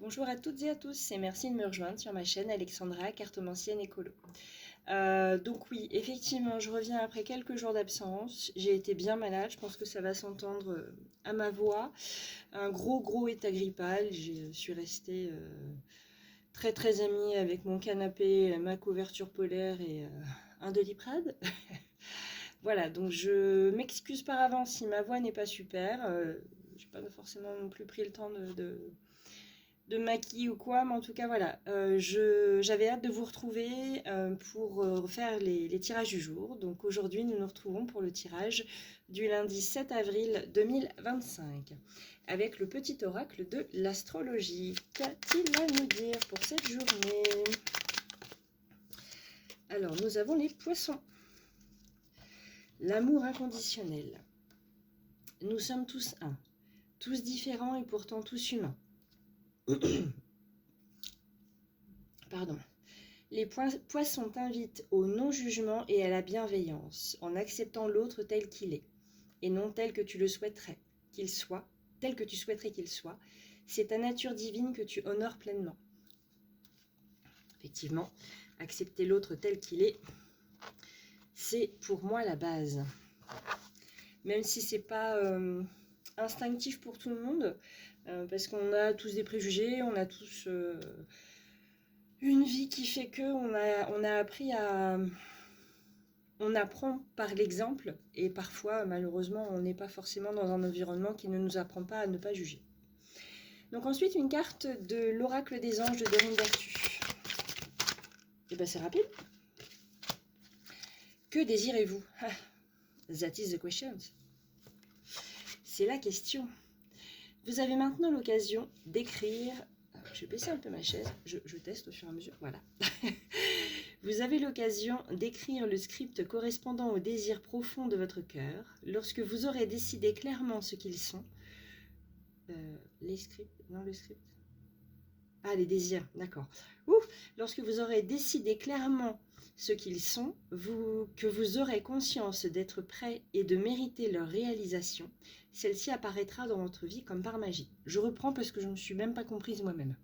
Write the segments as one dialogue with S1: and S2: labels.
S1: Bonjour à toutes et à tous et merci de me rejoindre sur ma chaîne Alexandra, cartomancienne écolo. Donc oui, effectivement, je reviens après quelques jours d'absence. J'ai été bien malade, je pense que ça va s'entendre à ma voix. Un gros état grippal, je suis restée très amie avec mon canapé, ma couverture polaire et un Doliprane. Voilà, donc je m'excuse par avance si ma voix n'est pas super. J'ai pas forcément non plus pris le temps de maquis ou quoi, mais en tout cas voilà, j'avais hâte de vous retrouver pour refaire les tirages du jour. Donc aujourd'hui nous nous retrouvons pour le tirage du lundi 7 avril 2025 avec le petit oracle de l'astrologie. Qu'a-t-il à nous dire pour cette journée? Alors nous avons les poissons. L'amour inconditionnel. Nous sommes tous un, tous différents et pourtant tous humains. Pardon. Les poissons t'invitent au non-jugement et à la bienveillance, en acceptant l'autre tel qu'il est, et non tel que tu le souhaiterais qu'il soit, tel que tu souhaiterais qu'il soit. C'est ta nature divine que tu honores pleinement. Effectivement, accepter l'autre tel qu'il est, c'est pour moi la base. Même si c'est pas instinctif pour tout le monde, parce qu'on a tous des préjugés, on a tous une vie qui fait que on a appris à... On apprend par l'exemple et parfois, malheureusement, on n'est pas forcément dans un environnement qui ne nous apprend pas à ne pas juger. Donc ensuite, une carte de l'oracle des anges de Dorine Vertu. Et bien c'est rapide. Que désirez-vous? That is the question. C'est la question. Vous avez maintenant l'occasion d'écrire... Je vais baisser un peu ma chaise, je teste au fur et à mesure, voilà. Vous avez l'occasion d'écrire le script correspondant aux désirs profonds de votre cœur lorsque vous aurez décidé clairement ce qu'ils sont. Les scripts, non le script. Ah, les désirs, d'accord. Lorsque vous aurez décidé clairement ce qu'ils sont, que vous aurez conscience d'être prêt et de mériter leur réalisation, celle-ci apparaîtra dans votre vie comme par magie. Je reprends parce que je ne me suis même pas comprise moi-même.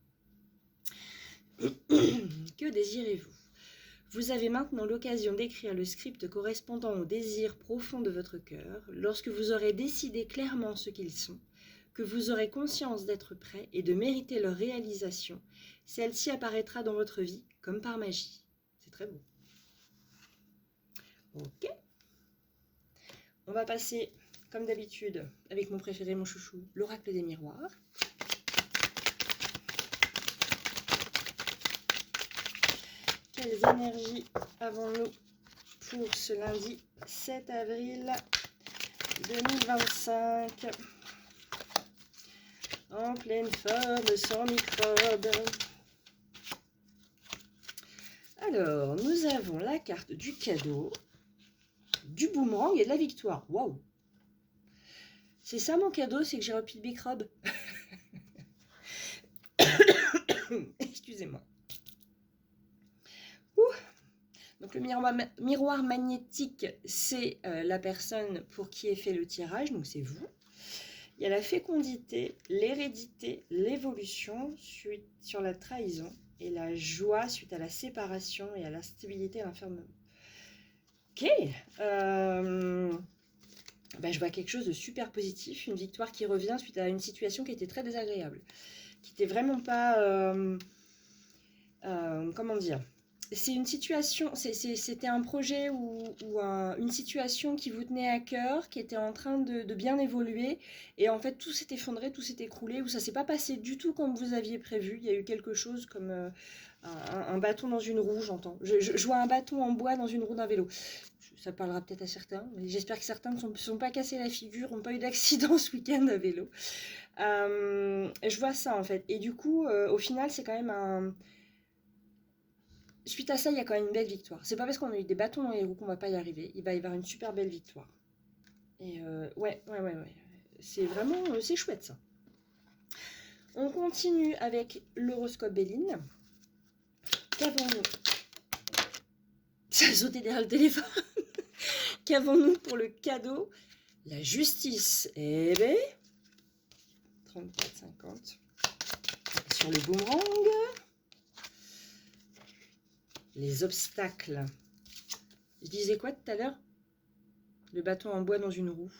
S1: Que désirez-vous? Vous avez maintenant l'occasion d'écrire le script correspondant aux désirs profonds de votre cœur lorsque vous aurez décidé clairement ce qu'ils sont, que vous aurez conscience d'être prêt et de mériter leur réalisation. Celle-ci apparaîtra dans votre vie comme par magie. C'est très beau. Ok. On va passer, comme d'habitude, avec mon préféré, mon chouchou, l'oracle des miroirs. Quelles énergies avons-nous pour ce lundi 7 avril 2025 en pleine forme, sans microbes? Alors, nous avons la carte du cadeau, du boomerang et de la victoire. Waouh! C'est ça mon cadeau, c'est que j'ai repris de microbes. Excusez-moi. Donc le miroir magnétique, c'est la personne pour qui est fait le tirage, donc c'est vous. Il y a la fécondité, l'hérédité, l'évolution suite sur la trahison et la joie suite à la séparation et à la stabilité et l'enfermement. Ok, je vois quelque chose de super positif, une victoire qui revient suite à une situation qui était très désagréable, qui n'était vraiment pas, comment dire, c'est une situation, c'était un projet ou une situation qui vous tenait à cœur, qui était en train de bien évoluer, et en fait tout s'est effondré, tout s'est écroulé, ou ça s'est pas passé du tout comme vous aviez prévu. Il y a eu quelque chose comme un bâton dans une roue, j'entends. Je vois un bâton en bois dans une roue d'un vélo. Ça parlera peut-être à certains, mais j'espère que certains ne sont pas cassés la figure, n'ont pas eu d'accident ce week-end à vélo. Je vois ça en fait, et du coup, au final, c'est quand même un... Suite à ça, il y a quand même une belle victoire. C'est pas parce qu'on a eu des bâtons dans les roues qu'on va pas y arriver. Il va y avoir une super belle victoire. Et ouais. C'est vraiment, c'est chouette ça. On continue avec l'horoscope Béline. Qu'avons-nous? Ça a sauté derrière le téléphone. Qu'avons-nous pour le cadeau? La justice. Eh ben, 34,50. sur le boomerang. Les obstacles. Je disais quoi tout à l'heure? Le bâton en bois dans une roue.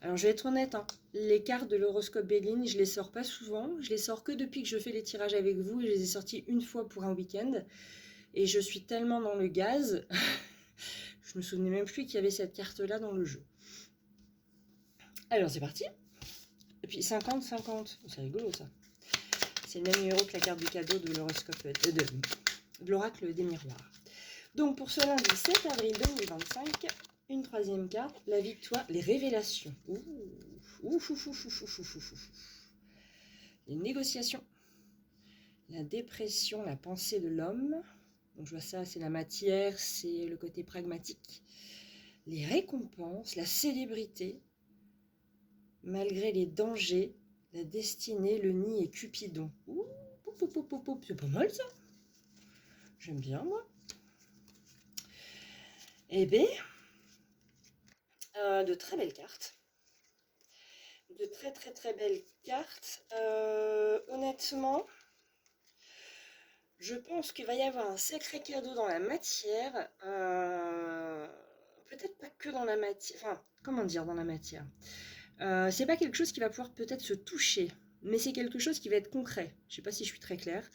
S1: Alors, je vais être honnête, hein, les cartes de l'horoscope Béline, je les sors pas souvent. Je les sors que depuis que je fais les tirages avec vous. Je les ai sortis une fois pour un week-end. Et je suis tellement dans le gaz. Je me souvenais même plus qu'il y avait cette carte-là dans le jeu. Alors, c'est parti. Et puis, 50-50. C'est rigolo, ça. C'est le même numéro que la carte du cadeau de l'horoscope de l'oracle des miroirs. Donc, pour ce lundi 7 avril 2025... Une troisième carte, la victoire, les révélations. Les négociations. La dépression, la pensée de l'homme. Donc je vois ça, c'est la matière, c'est le côté pragmatique. Les récompenses, la célébrité. Malgré les dangers, la destinée, le nid et Cupidon. C'est pas mal ça. J'aime bien moi. Eh bien... de très belles cartes. De très belles cartes. Honnêtement, je pense qu'il va y avoir un sacré cadeau dans la matière. Peut-être pas que dans la matière. Enfin, comment dire dans la matière? C'est pas quelque chose qui va pouvoir peut-être se toucher, mais c'est quelque chose qui va être concret. Je sais pas si je suis très claire.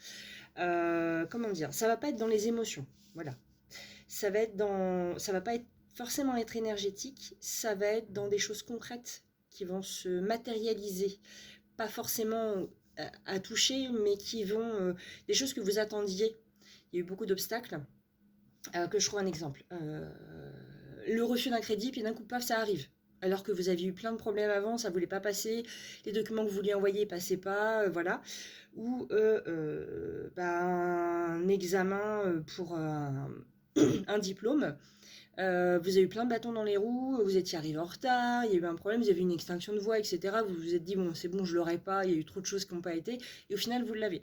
S1: Comment dire? Ça va pas être dans les émotions. Voilà. Ça va pas être forcément être énergétique, ça va être dans des choses concrètes qui vont se matérialiser, pas forcément à toucher, mais qui vont des choses que vous attendiez. Il y a eu beaucoup d'obstacles. Que je trouve un exemple. Le refus d'un crédit, puis d'un coup, paf, ça arrive. Alors que vous aviez eu plein de problèmes avant, ça ne voulait pas passer, les documents que vous vouliez envoyer ne passaient pas, voilà. Ou un examen pour un diplôme. Vous avez eu plein de bâtons dans les roues, vous étiez arrivé en retard, il y a eu un problème, vous avez eu une extinction de voix, etc. Vous vous êtes dit, bon, c'est bon, je l'aurai pas, il y a eu trop de choses qui n'ont pas été, et au final, vous l'avez.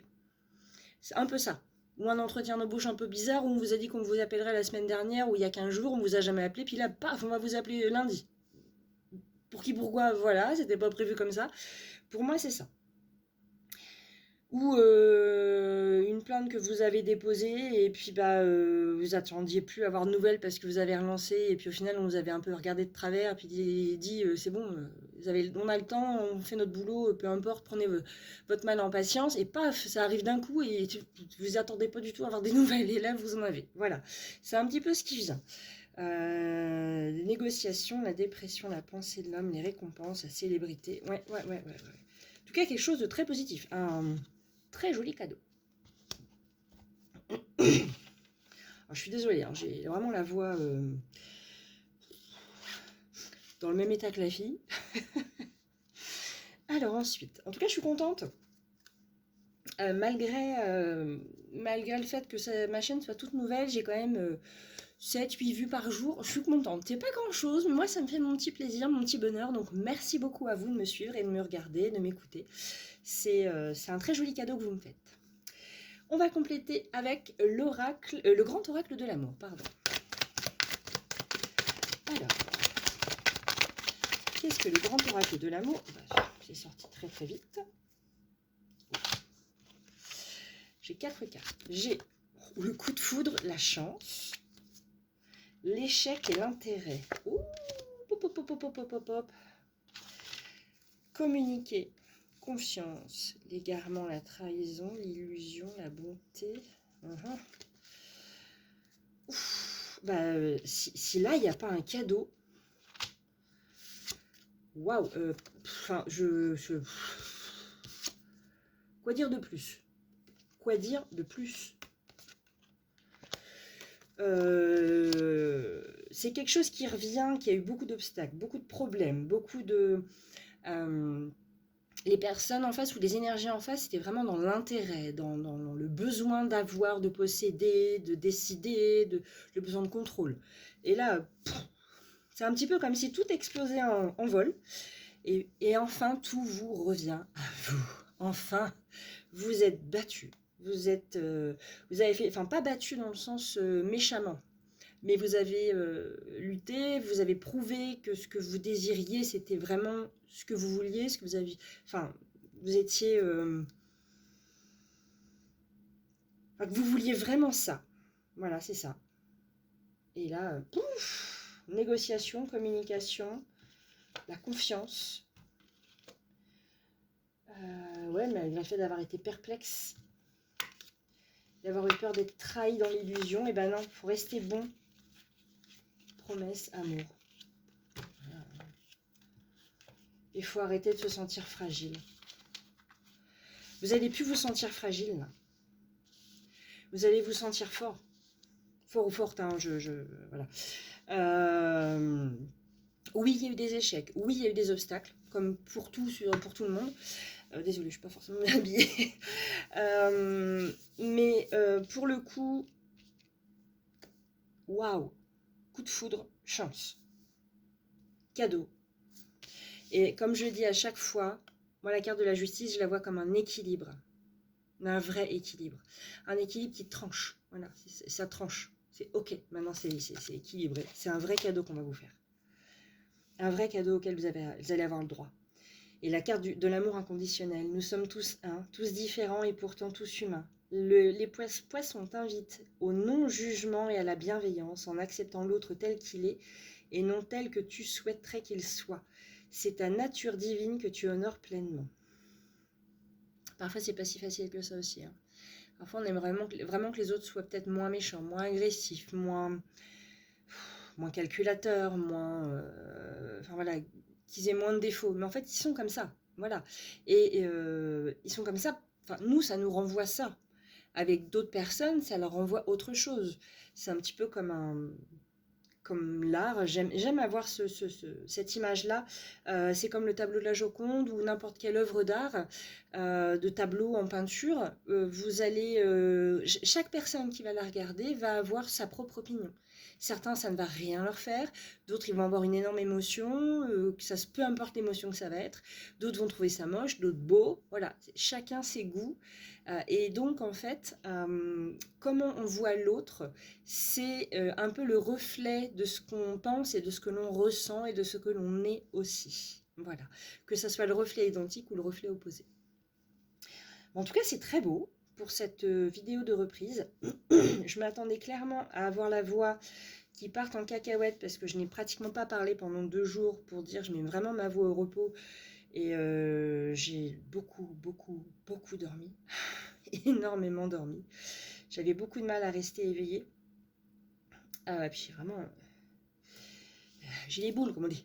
S1: C'est un peu ça. Ou un entretien d'embauche un peu bizarre, où on vous a dit qu'on vous appellerait la semaine dernière, ou il y a 15 jours, on vous a jamais appelé, puis là, paf, on va vous appeler lundi. Pour qui, pourquoi, voilà, c'était pas prévu comme ça. Pour moi, c'est ça. Ou une plainte que vous avez déposée et puis vous attendiez plus à avoir de nouvelles parce que vous avez relancé et puis au final on vous avait un peu regardé de travers et puis dit c'est bon, on a le temps, on fait notre boulot, peu importe, prenez votre mal en patience et paf, ça arrive d'un coup et vous attendez pas du tout à avoir des nouvelles et là vous en avez. Voilà, c'est un petit peu ce qui vient. Les négociations, la dépression, la pensée de l'homme, les récompenses, la célébrité. Ouais. En tout cas, quelque chose de très positif. Un très joli cadeau. Alors, je suis désolée, hein, j'ai vraiment la voix dans le même état que la fille. Alors ensuite, en tout cas, je suis contente. Malgré le fait que ma chaîne soit toute nouvelle, j'ai quand même 7-8 vues par jour. Je suis contente. C'est pas grand chose, mais moi ça me fait mon petit plaisir, mon petit bonheur. Donc merci beaucoup à vous de me suivre et de me regarder, de m'écouter. C'est un très joli cadeau que vous me faites. On va compléter avec l'oracle, le grand oracle de l'amour, pardon. Alors, qu'est-ce que le grand oracle de l'amour? C'est sorti très vite. J'ai 4 cartes. J'ai le coup de foudre, la chance, l'échec et l'intérêt. Communiquer, confiance, l'égarement, la trahison, l'illusion, la bonté. Si là, il n'y a pas un cadeau, waouh, quoi dire de plus? Quoi dire de plus? C'est quelque chose qui revient, qui a eu beaucoup d'obstacles, beaucoup de problèmes, beaucoup de... les personnes en face ou les énergies en face, c'était vraiment dans l'intérêt, dans le besoin d'avoir, de posséder, de décider, le besoin de contrôle. Et là, c'est un petit peu comme si tout explosait en vol. Et enfin, tout vous revient à vous. Enfin, vous êtes battu. Vous avez fait, enfin pas battu dans le sens méchamment, mais vous avez lutté, vous avez prouvé que ce que vous désiriez, c'était vraiment ce que vous vouliez, ce que vous aviez, enfin, vous étiez Enfin, que vous vouliez vraiment ça. Voilà, c'est ça. Et là, pouf, négociation, communication, la confiance. Ouais, malgré le fait d'avoir été perplexe, d'avoir eu peur d'être trahi dans l'illusion, et ben non, il faut rester bon. Promesse, amour. Il faut arrêter de se sentir fragile. Vous allez plus vous sentir fragile, là. Vous allez vous sentir fort. Fort ou forte, hein, voilà. Oui, il y a eu des échecs. Oui, il y a eu des obstacles, comme pour tout le monde. Désolée, je ne suis pas forcément bien habillée. Mais pour le coup, waouh, coup de foudre, chance, cadeau. Et comme je dis à chaque fois, moi la carte de la justice, je la vois comme un équilibre, un vrai équilibre. Un équilibre qui tranche, voilà, ça tranche. C'est ok, maintenant c'est équilibré. C'est un vrai cadeau qu'on va vous faire. Un vrai cadeau auquel vous allez avoir le droit. Et la carte de l'amour inconditionnel. Nous sommes tous un, tous différents et pourtant tous humains. Les poissons t'invitent au non-jugement et à la bienveillance en acceptant l'autre tel qu'il est et non tel que tu souhaiterais qu'il soit. C'est ta nature divine que tu honores pleinement. Parfois, c'est pas si facile que ça aussi. Hein. Parfois, on aime vraiment que les autres soient peut-être moins méchants, moins agressifs, moins calculateurs, enfin voilà, qu'ils aient moins de défauts. Mais en fait, ils sont comme ça. Voilà. Et ils sont comme ça. Enfin, nous, ça nous renvoie ça. Avec d'autres personnes, ça leur renvoie autre chose. C'est un petit peu comme l'art. J'aime avoir cette image-là. C'est comme le tableau de la Joconde ou n'importe quelle œuvre d'art, de tableau en peinture. Chaque personne qui va la regarder va avoir sa propre opinion. Certains, ça ne va rien leur faire. D'autres, ils vont avoir une énorme émotion. Peu importe l'émotion que ça va être. D'autres vont trouver ça moche, d'autres beau. Voilà, chacun ses goûts. Et donc, en fait, comment on voit l'autre, c'est un peu le reflet de ce qu'on pense et de ce que l'on ressent et de ce que l'on est aussi. Voilà, que ce soit le reflet identique ou le reflet opposé. En tout cas, c'est très beau pour cette vidéo de reprise. Je m'attendais clairement à avoir la voix qui parte en cacahuète parce que je n'ai pratiquement pas parlé pendant 2 jours pour dire je mets vraiment ma voix au repos. Et j'ai beaucoup dormi, énormément dormi. J'avais beaucoup de mal à rester éveillée. Puis vraiment, j'ai les boules, comme on dit.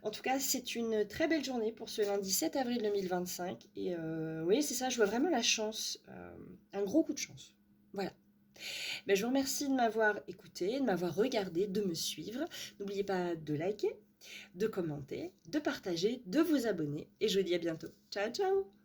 S1: En tout cas, c'est une très belle journée pour ce lundi 7 avril 2025. Et oui, c'est ça, je vois vraiment la chance, un gros coup de chance. Voilà. Ben, je vous remercie de m'avoir écouté, de m'avoir regardé, de me suivre. N'oubliez pas de liker, de commenter, de partager, de vous abonner. Et je vous dis à bientôt. Ciao, ciao!